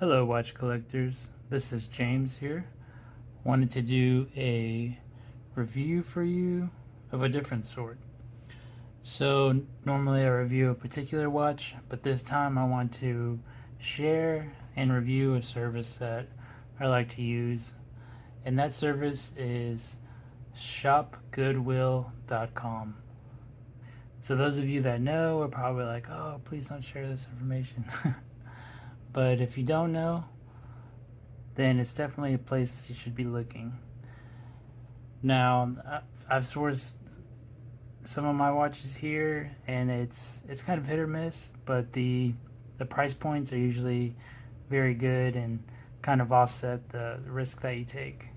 Hello, watch collectors. This is James here. Wanted to do a review for you of a different sort. So, normally I review a particular watch, but this time I want to share and review a service that I like to use. And that service is shopgoodwill.com. So, those of you that know are probably like, oh, please don't share this information. But if you don't know, then it's definitely a place you should be looking. Now, I've sourced some of my watches here, and it's kind of hit or miss, but the price points are usually very good and kind of offset the risk that you take.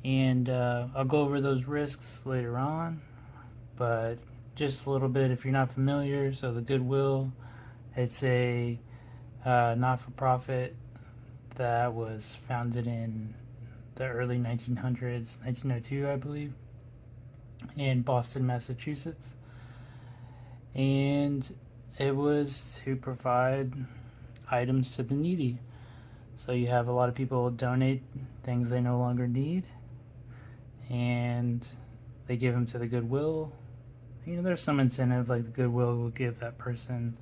And I'll go over those risks later on, but just a little bit if you're not familiar. So the Goodwill, it's a not-for-profit that was founded in the early 1900s, 1902, I believe, in Boston, Massachusetts. And it was to provide items to the needy. So you have a lot of people donate things they no longer need, and they give them to the Goodwill. There's some incentive, like the Goodwill will give that person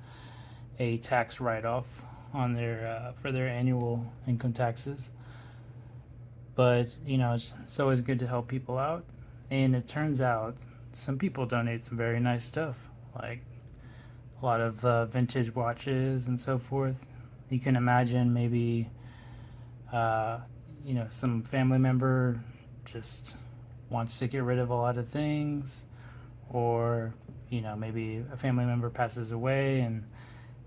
a tax write-off on their for their annual income taxes. But it's always good to help people out. And it turns out some people donate some very nice stuff, like a lot of vintage watches and so forth. You can imagine maybe some family member just wants to get rid of a lot of things, or maybe a family member passes away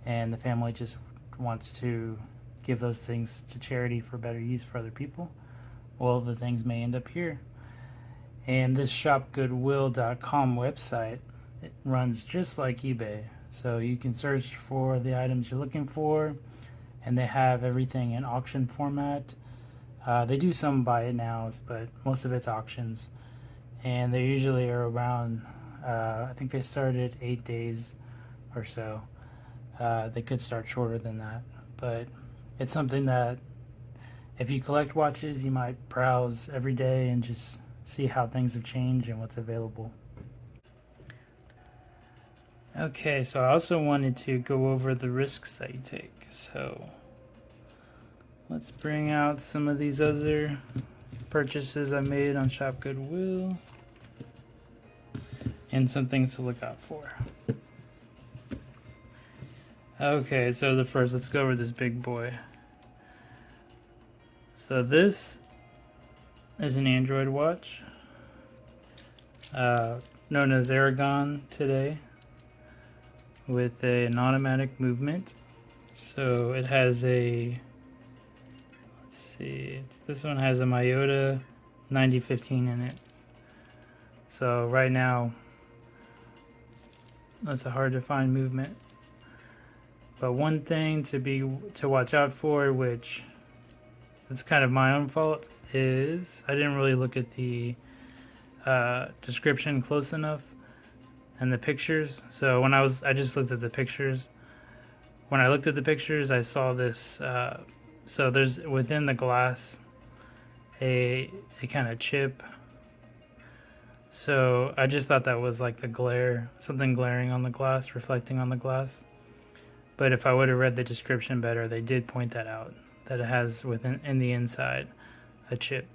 and the family just wants to give those things to charity for better use for other people. Well, the things may end up here. And this shopgoodwill.com website, it runs just like eBay. So you can search for the items you're looking for, and they have everything in auction format. They do some buy it nows, but most of it's auctions. And they usually are around, I think they started 8 days or so. They could start shorter than that. But it's something that if you collect watches, you might browse every day and just see how things have changed and what's available. Okay, so I also wanted to go over the risks that you take. So let's bring out some of these other purchases I made on Shop Goodwill and some things to look out for. Okay, so let's go over this big boy. So this is an Android watch, known as Aragon today, with an automatic movement. So it has this one has a Miyota 9015 in it. So right now, that's a hard to find movement. But one thing to watch out for, which it's kind of my own fault, is I didn't really look at the description close enough and the pictures. So I just looked at the pictures. When I looked at the pictures, I saw this. So there's within the glass a kind of chip. So I just thought that was like the glare, something glaring on the glass, reflecting on the glass. But if I would have read the description better, they did point that out, that it has in the inside a chip.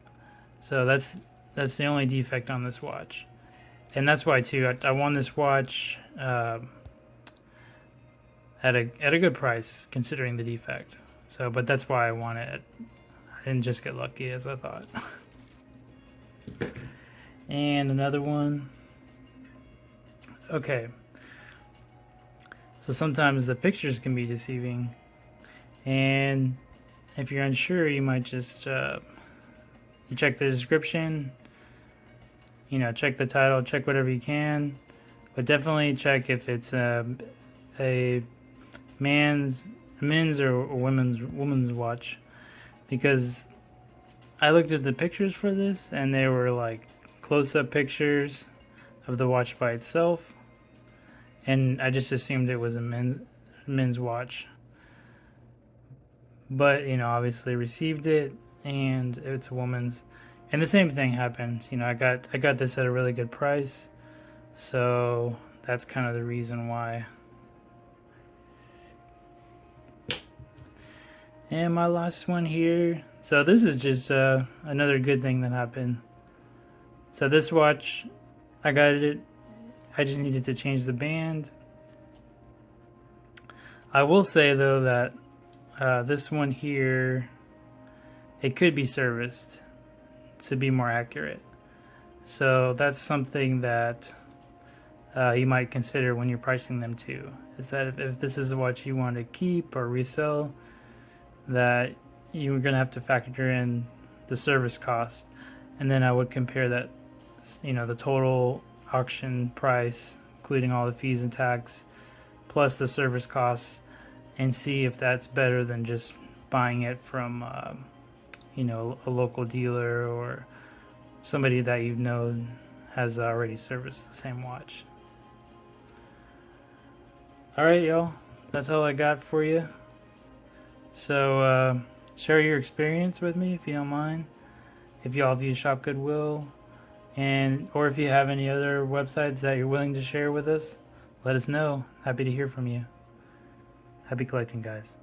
So that's the only defect on this watch. And that's why too I won this watch at a good price considering the defect. So, but that's why I won it. I didn't just get lucky as I thought. And another one. Okay. So sometimes the pictures can be deceiving, and if you're unsure, you might just you check the description, check the title, check whatever you can, but definitely check if it's a men's or woman's watch, because I looked at the pictures for this and they were like close-up pictures of the watch by itself, and I just assumed it was a men's watch. but obviously received it, and it's a woman's. And the same thing happened. I got this at a really good price, so that's kind of the reason why. And my last one here. So this is just another good thing that happened. So this watch, I got it. I just needed to change the band. I will say though that this one here, it could be serviced to be more accurate. So that's something that you might consider when you're pricing them too. Is that if this is a watch you want to keep or resell, that you're going to have to factor in the service cost. And then I would compare that, the total auction price, including all the fees and tax, plus the service costs, and see if that's better than just buying it from, a local dealer or somebody that has already serviced the same watch. All right, y'all. That's all I got for you. So share your experience with me if you don't mind. If y'all view Shop Goodwill, or if you have any other websites that you're willing to share with us, let us know. Happy to hear from you. Happy collecting, guys.